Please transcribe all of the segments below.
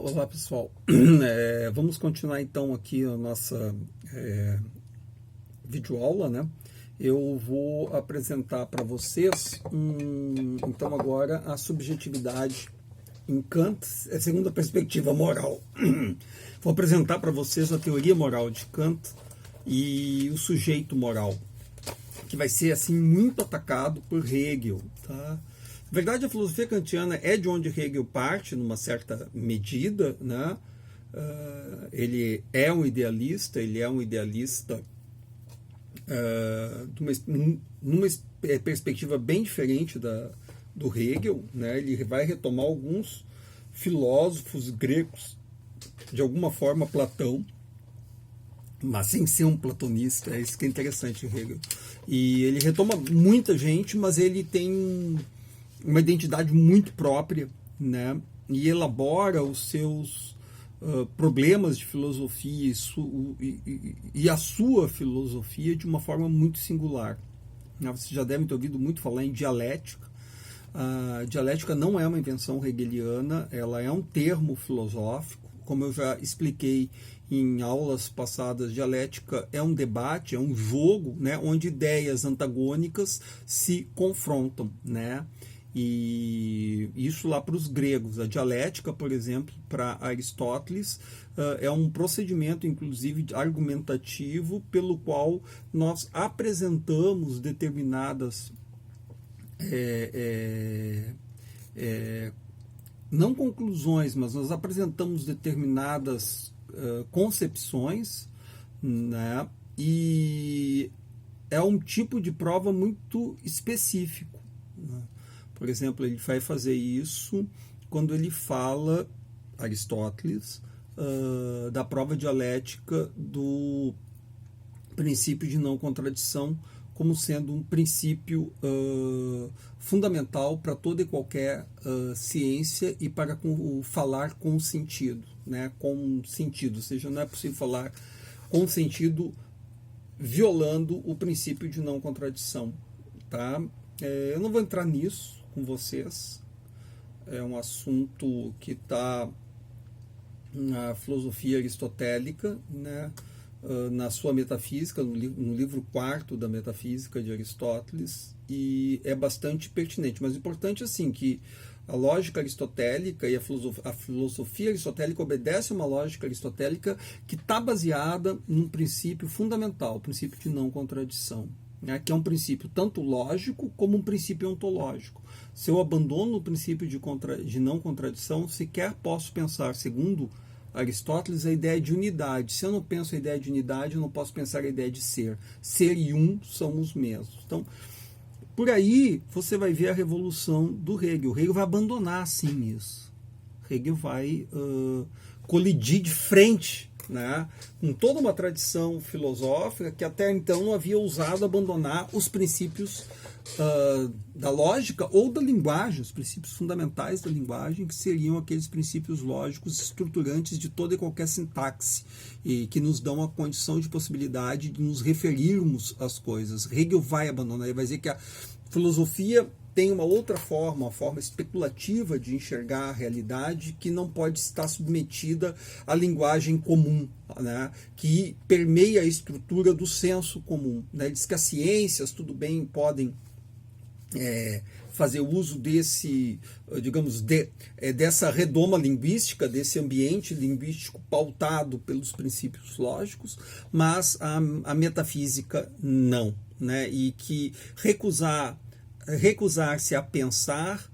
Olá pessoal, vamos continuar então aqui a nossa videoaula, né? Eu vou apresentar para vocês então agora a subjetividade em Kant, segundo a perspectiva moral. Vou apresentar para vocês a teoria moral de Kant e o sujeito moral, que vai ser assim muito atacado por Hegel, tá? Na verdade, a filosofia kantiana é de onde Hegel parte, numa certa medida, né? Ele é um idealista, numa perspectiva bem diferente do Hegel, né? Ele vai retomar alguns filósofos gregos, de alguma forma Platão, mas sem ser um platonista. É isso que é interessante, Hegel. E ele retoma muita gente, mas ele tem uma identidade muito própria, né? E elabora os seus problemas de filosofia e a sua filosofia de uma forma muito singular. Vocês já devem ter ouvido muito falar em dialética. A dialética não é uma invenção hegeliana, ela é um termo filosófico. Como eu já expliquei em aulas passadas, dialética é um debate, é um jogo, né, onde ideias antagônicas se confrontam, né? E isso lá para os gregos. A dialética, por exemplo, para Aristóteles, é um procedimento, inclusive, argumentativo, pelo qual nós apresentamos determinadas não conclusões, mas nós apresentamos determinadas concepções, né? E é um tipo de prova muito específico, né? Por exemplo, ele vai fazer isso quando ele fala, Aristóteles, da prova dialética do princípio de não contradição como sendo um princípio fundamental para toda e qualquer ciência e para falar com sentido, né? Com sentido, ou seja, não é possível falar com sentido violando o princípio de não contradição, tá? Eu não vou entrar nisso com vocês, é um assunto que está na filosofia aristotélica, né? Na sua metafísica, no livro 4º da metafísica de Aristóteles, e é bastante pertinente. Mas o importante é assim, que a lógica aristotélica e a filosofia aristotélica obedece a uma lógica aristotélica que está baseada num princípio fundamental, o princípio de não contradição, né, que é um princípio tanto lógico como um princípio ontológico. Se eu abandono o princípio de não contradição, sequer posso pensar, segundo Aristóteles, a ideia de unidade. Se eu não penso a ideia de unidade, eu não posso pensar a ideia de ser. Ser e um são os mesmos. Então, por aí você vai ver a revolução do Hegel. O Hegel vai abandonar, sim, isso. Hegel vai colidir de frente, né, com toda uma tradição filosófica que até então não havia ousado abandonar os princípios da lógica ou da linguagem, os princípios fundamentais da linguagem, que seriam aqueles princípios lógicos estruturantes de toda e qualquer sintaxe, e que nos dão a condição de possibilidade de nos referirmos às coisas. Hegel vai abandonar, ele vai dizer que a filosofia tem uma outra forma, uma forma especulativa de enxergar a realidade, que não pode estar submetida à linguagem comum, né, que permeia a estrutura do senso comum, né. Ele diz que as ciências, tudo bem, podem fazer uso desse, digamos, dessa redoma linguística, desse ambiente linguístico pautado pelos princípios lógicos, mas a metafísica não, né, e que recusar-se a pensar,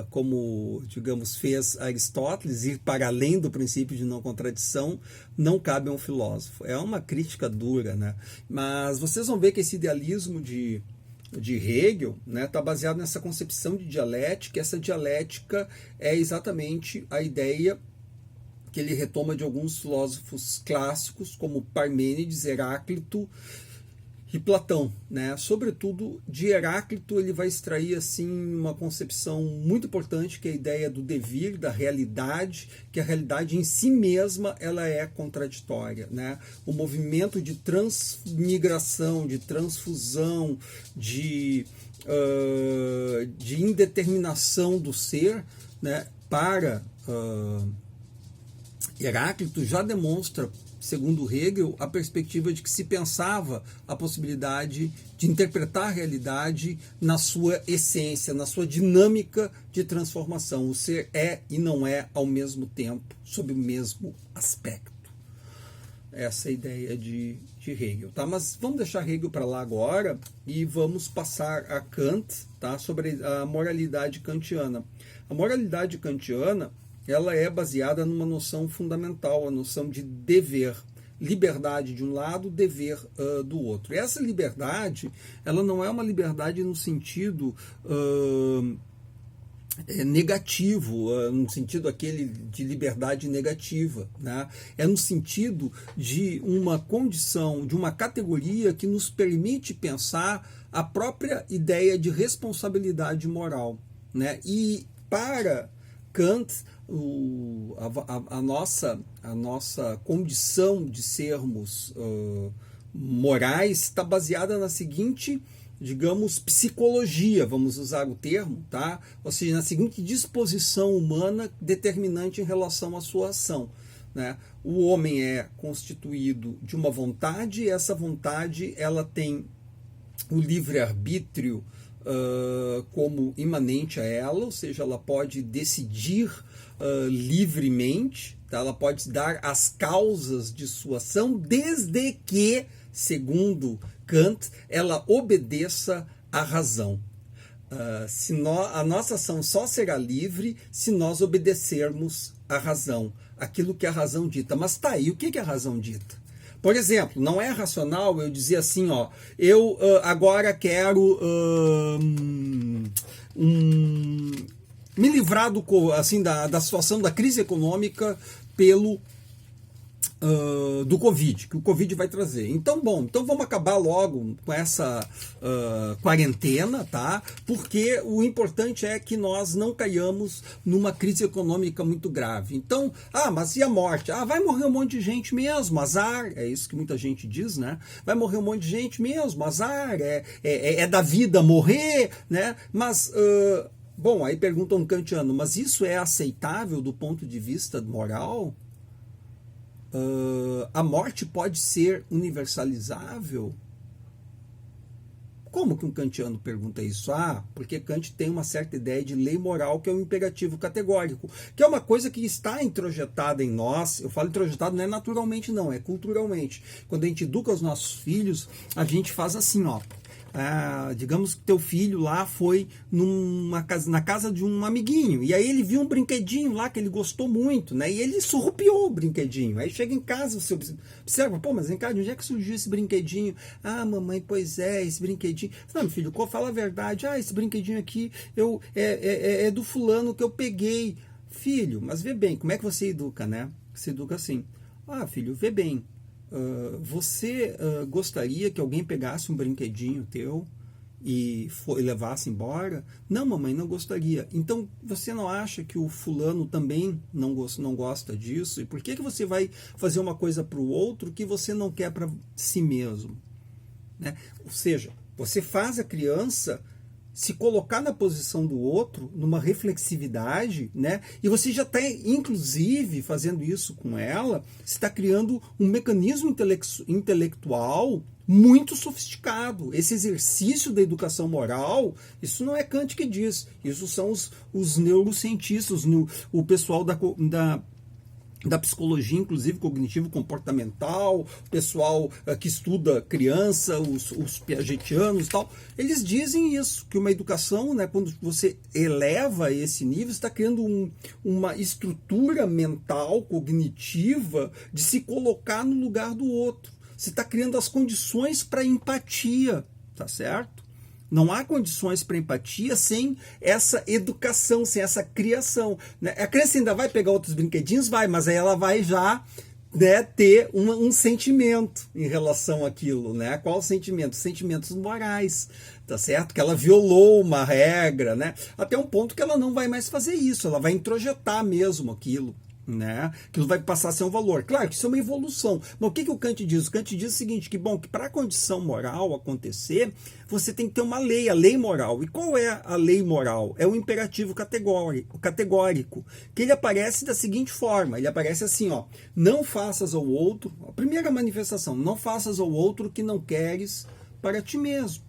como, digamos, fez Aristóteles, ir para além do princípio de não contradição, não cabe a um filósofo. É uma crítica dura, né? Mas vocês vão ver que esse idealismo de Hegel, né, está baseado nessa concepção de dialética. Essa dialética é exatamente a ideia que ele retoma de alguns filósofos clássicos, como Parmênides, Heráclito e Platão, né? Sobretudo de Heráclito ele vai extrair assim uma concepção muito importante, que é a ideia do devir, da realidade, que a realidade em si mesma ela é contraditória, né? O movimento de transmigração, de transfusão, de de indeterminação do ser, né, para Heráclito já demonstra, segundo Hegel, a perspectiva de que se pensava a possibilidade de interpretar a realidade na sua essência, na sua dinâmica de transformação. O ser é e não é ao mesmo tempo, sob o mesmo aspecto. Essa é a ideia de Hegel. Tá? Mas vamos deixar Hegel para lá agora e vamos passar a Kant, tá? Sobre a moralidade kantiana. A moralidade kantiana, ela é baseada numa noção fundamental, a noção de dever. Liberdade de um lado, dever do outro. E essa liberdade, ela não é uma liberdade no sentido negativo, no sentido aquele de liberdade negativa, né? É no sentido de uma condição, de uma categoria que nos permite pensar a própria ideia de responsabilidade moral, né? E para Kant, a nossa condição de sermos morais está baseada na seguinte, digamos, psicologia, vamos usar o termo, tá? Ou seja, na seguinte disposição humana determinante em relação à sua ação, né? O homem é constituído de uma vontade, e essa vontade ela tem o livre-arbítrio como imanente a ela, ou seja, ela pode decidir livremente, tá? Ela pode dar as causas de sua ação, desde que, segundo Kant, ela obedeça à razão. A nossa ação só será livre se nós obedecermos à razão, aquilo que a razão dita. Mas tá aí, o que a razão dita? Por exemplo, não é racional eu dizer assim, ó, eu agora quero me livrar da situação da crise econômica do Covid, que o Covid vai trazer. Então vamos acabar logo com essa quarentena, tá? Porque o importante é que nós não caiamos numa crise econômica muito grave. Então, mas e a morte? Vai morrer um monte de gente mesmo, azar. É isso que muita gente diz, né? Vai morrer um monte de gente mesmo, azar. É da vida morrer, né? Mas... bom, aí pergunta um kantiano, mas isso é aceitável do ponto de vista moral? A morte pode ser universalizável? Como que um kantiano pergunta isso? Porque Kant tem uma certa ideia de lei moral, que é um imperativo categórico, que é uma coisa que está introjetada em nós. Eu falo introjetado não é naturalmente não, é culturalmente. Quando a gente educa os nossos filhos, a gente faz assim, ó. Digamos que teu filho lá foi na casa de um amiguinho, e aí ele viu um brinquedinho lá que ele gostou muito, né? E ele surrupiou o brinquedinho. Aí chega em casa, você observa, mas vem cá, de onde é que surgiu esse brinquedinho? Mamãe, pois é, esse brinquedinho. Não, meu filho, fala a verdade. Esse brinquedinho aqui é do fulano que eu peguei. Filho, mas vê bem, como é que você educa, né? Você educa assim. Filho, vê bem. Você gostaria que alguém pegasse um brinquedinho teu e levasse embora? Não, mamãe, não gostaria. Então, você não acha que o fulano também não gosta disso? E por que você vai fazer uma coisa para o outro que você não quer para si mesmo? Né? Ou seja, você faz a criança se colocar na posição do outro, numa reflexividade, né? E você já está, inclusive, fazendo isso com ela, você está criando um mecanismo intelectual muito sofisticado. Esse exercício da educação moral, isso não é Kant que diz, isso são os neurocientistas, o pessoal da psicologia, inclusive cognitivo-comportamental, o pessoal que estuda criança, os piagetianos e tal, eles dizem isso, que uma educação, né, quando você eleva esse nível, está criando uma estrutura mental, cognitiva, de se colocar no lugar do outro. Você está criando as condições para empatia, tá certo? Não há condições para empatia sem essa educação, sem essa criação. Né? A criança ainda vai pegar outros brinquedinhos? Vai, mas aí ela vai já, né, ter um sentimento em relação àquilo. Né? Qual o sentimento? Sentimentos morais, tá certo? Que ela violou uma regra, né? Até um ponto que ela não vai mais fazer isso, ela vai introjetar mesmo aquilo. né? Aquilo vai passar a ser um valor. Claro que isso é uma evolução. Mas o que o Kant diz? O Kant diz o seguinte, que bom, que para a condição moral acontecer, você tem que ter uma lei, a lei moral. E qual é a lei moral? É o imperativo categórico, que ele aparece da seguinte forma, ele aparece assim, ó, não faças ao outro, a primeira manifestação, não faças ao outro o que não queres para ti mesmo.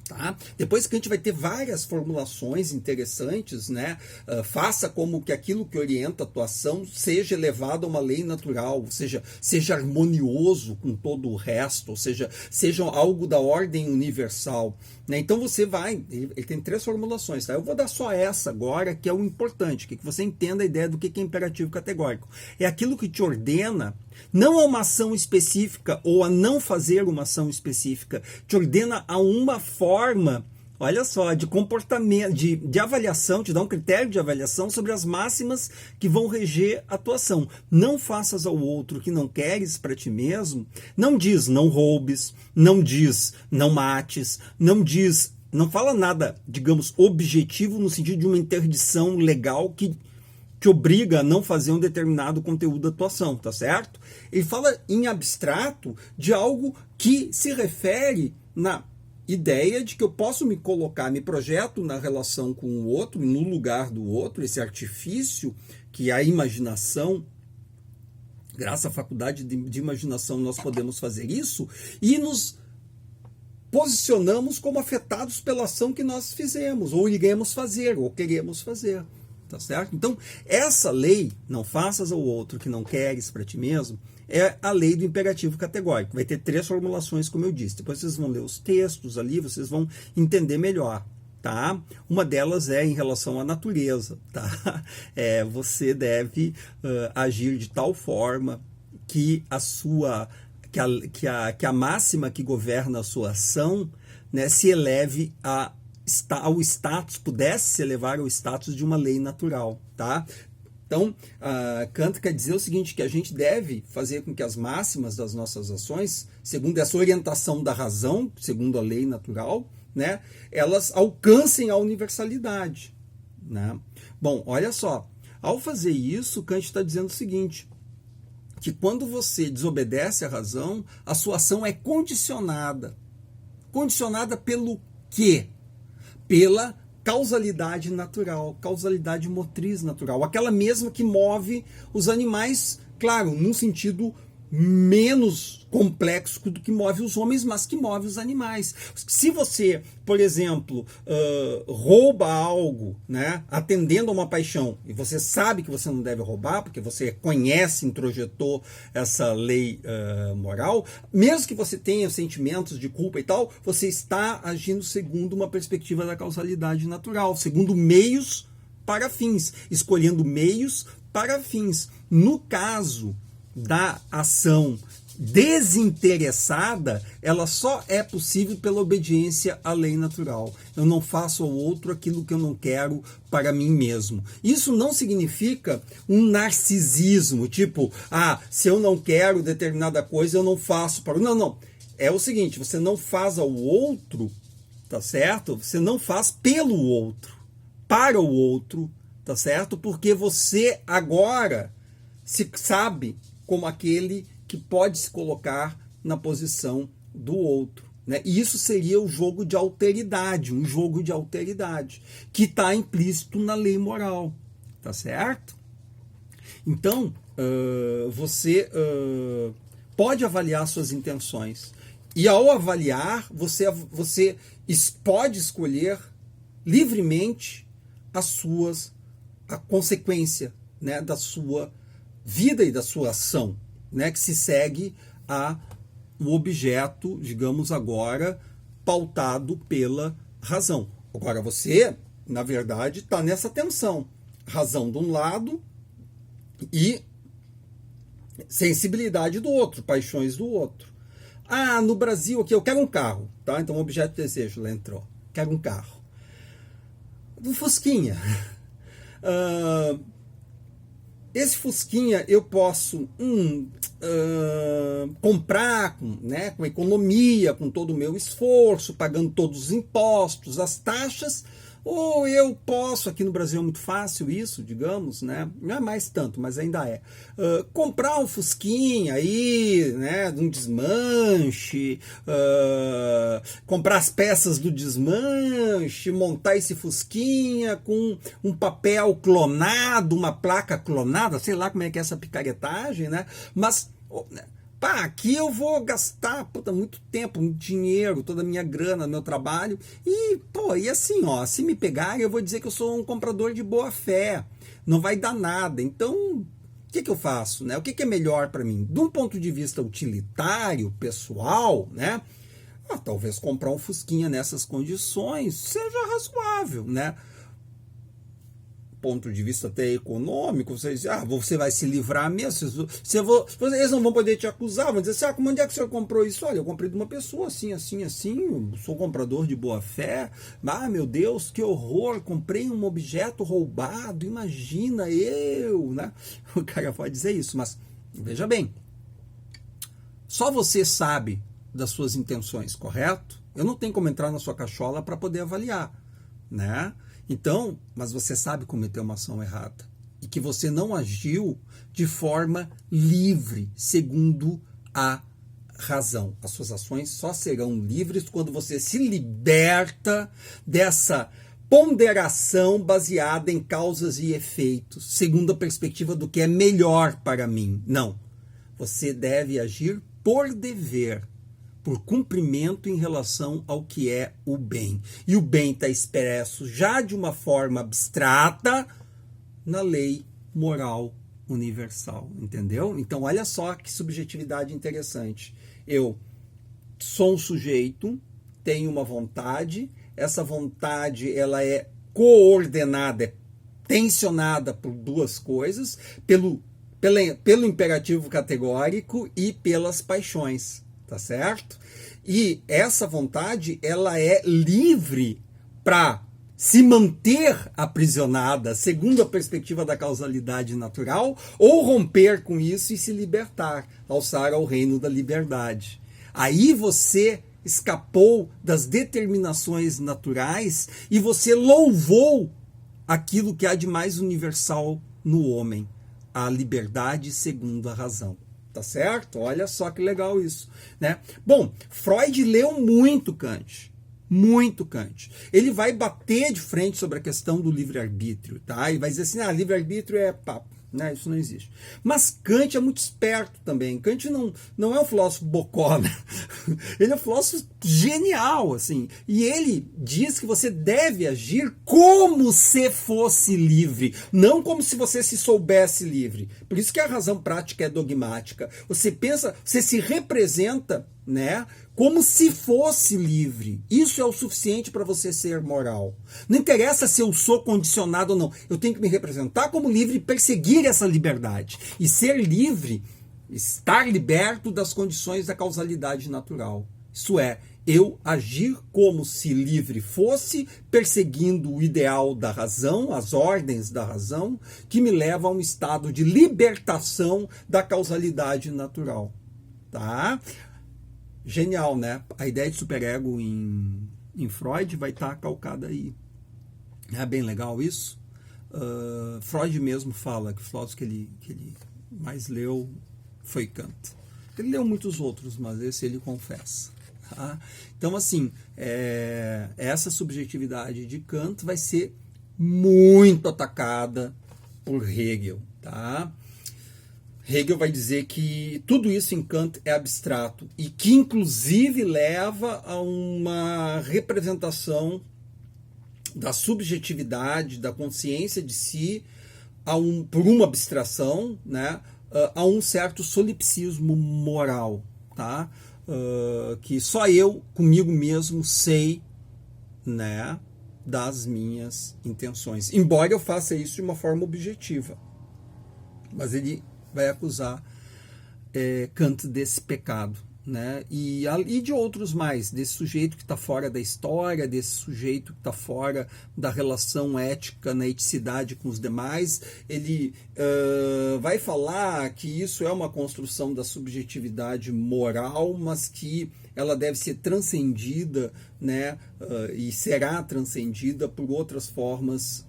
Tá? Depois que a gente vai ter várias formulações interessantes, né? Faça como que aquilo que orienta a tua ação seja elevado a uma lei natural, ou seja harmonioso com todo o resto, ou seja algo da ordem universal. Né? Então você vai, ele tem 3 formulações, tá? Eu vou dar só essa agora, que é o importante, que você entenda a ideia do que é imperativo categórico. É aquilo que te ordena não a uma ação específica ou a não fazer uma ação específica, te ordena a uma forma, olha só, de comportamento, de avaliação, te dá um critério de avaliação sobre as máximas que vão reger a tua ação. Não faças ao outro o que não queres para ti mesmo, não diz não roubes, não diz não mates, não fala nada, digamos, objetivo no sentido de uma interdição legal que te obriga a não fazer um determinado conteúdo da tua ação, tá certo? Ele fala em abstrato de algo que se refere na ideia de que eu posso me colocar, me projeto na relação com o outro, no lugar do outro, esse artifício que é a imaginação. Graças à faculdade de imaginação nós podemos fazer isso e nos posicionamos como afetados pela ação que nós fizemos, ou iremos fazer, ou queremos fazer. Tá certo? Então, essa lei, não faças ao outro que não queres para ti mesmo, é a lei do imperativo categórico. Vai ter 3 formulações, como eu disse. Depois vocês vão ler os textos ali, vocês vão entender melhor. Tá? Uma delas é em relação à natureza. Tá? Você deve agir de tal forma que a máxima que governa a sua ação, né, se eleve ao status, pudesse se elevar ao status de uma lei natural, tá? Então, Kant quer dizer o seguinte, que a gente deve fazer com que as máximas das nossas ações, segundo essa orientação da razão, segundo a lei natural, né, elas alcancem a universalidade, né? Bom, olha só, ao fazer isso, Kant está dizendo o seguinte, que quando você desobedece à razão, a sua ação é condicionada. Condicionada pelo quê? Pela causalidade natural, causalidade motriz natural, aquela mesma que move os animais, claro, num sentido menos complexo do que move os homens, mas que move os animais. Se você, por exemplo, rouba algo, né, atendendo a uma paixão, e você sabe que você não deve roubar, porque você conhece, introjetou essa lei moral, mesmo que você tenha sentimentos de culpa e tal, você está agindo segundo uma perspectiva da causalidade natural, segundo meios para fins, escolhendo meios para fins. No caso da ação desinteressada, ela só é possível pela obediência à lei natural. Eu não faço ao outro aquilo que eu não quero para mim mesmo. Isso não significa um narcisismo, tipo, se eu não quero determinada coisa, eu não faço para... Não. É o seguinte, você não faz ao outro, tá certo? Você não faz pelo outro, para o outro, tá certo? Porque você agora se sabe como aquele que pode se colocar na posição do outro, né? E isso seria o jogo de alteridade, um jogo de alteridade, que está implícito na lei moral, tá certo? Então, você pode avaliar suas intenções, e ao avaliar, você pode escolher livremente a consequência, né, da sua vida e da sua ação, né, que se segue o objeto, digamos agora, pautado pela razão. Agora você, na verdade, está nessa tensão. Razão de um lado e sensibilidade do outro, paixões do outro. No Brasil aqui eu quero um carro, tá? Então o objeto de desejo lá entrou. Quero um carro. Um Fusquinha. Esse Fusquinha eu posso comprar né, com economia, com todo o meu esforço, pagando todos os impostos, as taxas, Ou eu posso, aqui no Brasil é muito fácil isso, digamos, né? Não é mais tanto, mas ainda é. Comprar um fusquinha aí, né? De um desmanche, comprar as peças do desmanche, montar esse fusquinha com um papel clonado, uma placa clonada, sei lá como é que é essa picaretagem, né? Mas... pá, aqui eu vou gastar muito tempo, muito dinheiro, toda a minha grana, meu trabalho. E assim, ó, se me pegarem, eu vou dizer que eu sou um comprador de boa fé. Não vai dar nada. Então, o que eu faço, né? O que é melhor para mim? De um ponto de vista utilitário, pessoal, né? Talvez comprar um fusquinha nessas condições seja razoável, né? Ponto de vista até econômico, você diz, você vai se livrar mesmo, eles não vão poder te acusar, vão dizer assim, onde é que o senhor comprou isso? Olha, eu comprei de uma pessoa assim, assim, assim, eu sou comprador de boa fé, meu Deus, que horror, comprei um objeto roubado, imagina eu, né? O cara pode dizer isso, mas veja bem, só você sabe das suas intenções, correto? Eu não tenho como entrar na sua cachola para poder avaliar, né? Então, mas você sabe cometer uma ação errada e que você não agiu de forma livre, segundo a razão. As suas ações só serão livres quando você se liberta dessa ponderação baseada em causas e efeitos, segundo a perspectiva do que é melhor para mim. Não. Você deve agir por dever, por cumprimento em relação ao que é o bem. E o bem está expresso já de uma forma abstrata na lei moral universal, entendeu? Então, olha só que subjetividade interessante. Eu sou um sujeito, tenho uma vontade, essa vontade ela é coordenada, é tensionada por duas coisas, pelo imperativo categórico e pelas paixões. Tá certo? E essa vontade, ela é livre para se manter aprisionada, segundo a perspectiva da causalidade natural, ou romper com isso e se libertar, alçar ao reino da liberdade. Aí você escapou das determinações naturais e você louvou aquilo que há de mais universal no homem, a liberdade segundo a razão. Tá certo? Olha só que legal isso, né? Bom, Freud leu muito Kant. Muito Kant. Ele vai bater de frente sobre a questão do livre-arbítrio, tá? Ele vai dizer assim, livre-arbítrio é papo, né? Isso não existe. Mas Kant é muito esperto também. Kant não é um filósofo bocó, né? Ele é um filósofo genial, assim. E ele diz que você deve agir como se fosse livre, não como se você se soubesse livre. Por isso que a razão prática é dogmática. Você pensa, você se representa, né, como se fosse livre. Isso é o suficiente para você ser moral. Não interessa se eu sou condicionado ou não. Eu tenho que me representar como livre e perseguir essa liberdade. E ser livre, estar liberto das condições da causalidade natural. Isso é, eu agir como se livre fosse, perseguindo o ideal da razão, as ordens da razão, que me leva a um estado de libertação da causalidade natural. Tá? Genial, né? A ideia de superego em Freud vai estar calcada aí. É bem legal isso. Freud mesmo fala que o filósofo que ele mais leu foi Kant. Ele leu muitos outros, mas esse ele confessa. Tá? Então, assim, essa subjetividade de Kant vai ser muito atacada por Hegel. Tá? Hegel vai dizer que tudo isso em Kant é abstrato e que, inclusive, leva a uma representação da subjetividade, da consciência de si, por uma abstração, né, a um certo solipsismo moral, tá? Que só eu, comigo mesmo, sei, né, das minhas intenções. Embora eu faça isso de uma forma objetiva. Mas ele vai acusar Kant desse pecado, né? E de outros mais, desse sujeito que está fora da história, desse sujeito que está fora da relação ética, na eticidade com os demais. Ele vai falar que isso é uma construção da subjetividade moral, mas que ela deve ser transcendida, né, e será transcendida por outras formas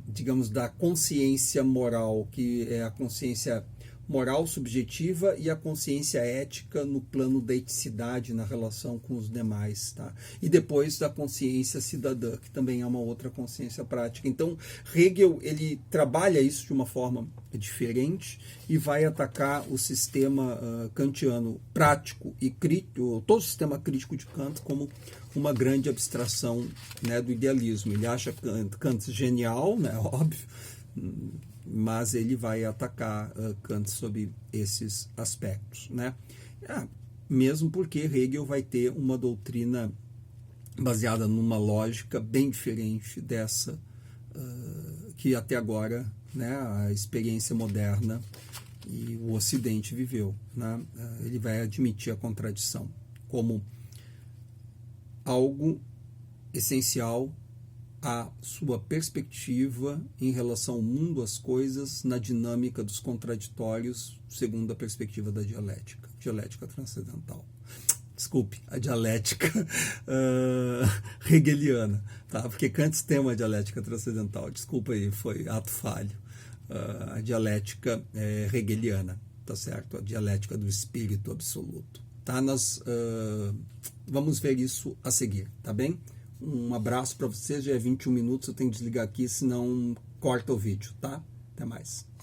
digamos, da consciência moral, que é a consciência moral subjetiva e a consciência ética no plano da eticidade na relação com os demais, tá? E depois da consciência cidadã, que também é uma outra consciência prática. Então, Hegel, ele trabalha isso de uma forma diferente e vai atacar o sistema kantiano prático e crítico, todo o sistema crítico de Kant como uma grande abstração, né, do idealismo. Ele acha Kant genial, né, óbvio, mas ele vai atacar Kant sob esses aspectos, né? Mesmo porque Hegel vai ter uma doutrina baseada numa lógica bem diferente dessa que até agora, né, a experiência moderna e o Ocidente viveu, né? Ele vai admitir a contradição como algo essencial a sua perspectiva em relação ao mundo, às coisas, na dinâmica dos contraditórios, segundo a perspectiva da dialética transcendental. Desculpe, a dialética hegeliana, tá? Porque Kant tem uma dialética transcendental, desculpa aí, foi ato falho. A dialética hegeliana, tá certo? A dialética do espírito absoluto. Tá? Nós vamos ver isso a seguir, tá bem? Um abraço para vocês, já é 21 minutos, eu tenho que desligar aqui, senão corta o vídeo, tá? Até mais.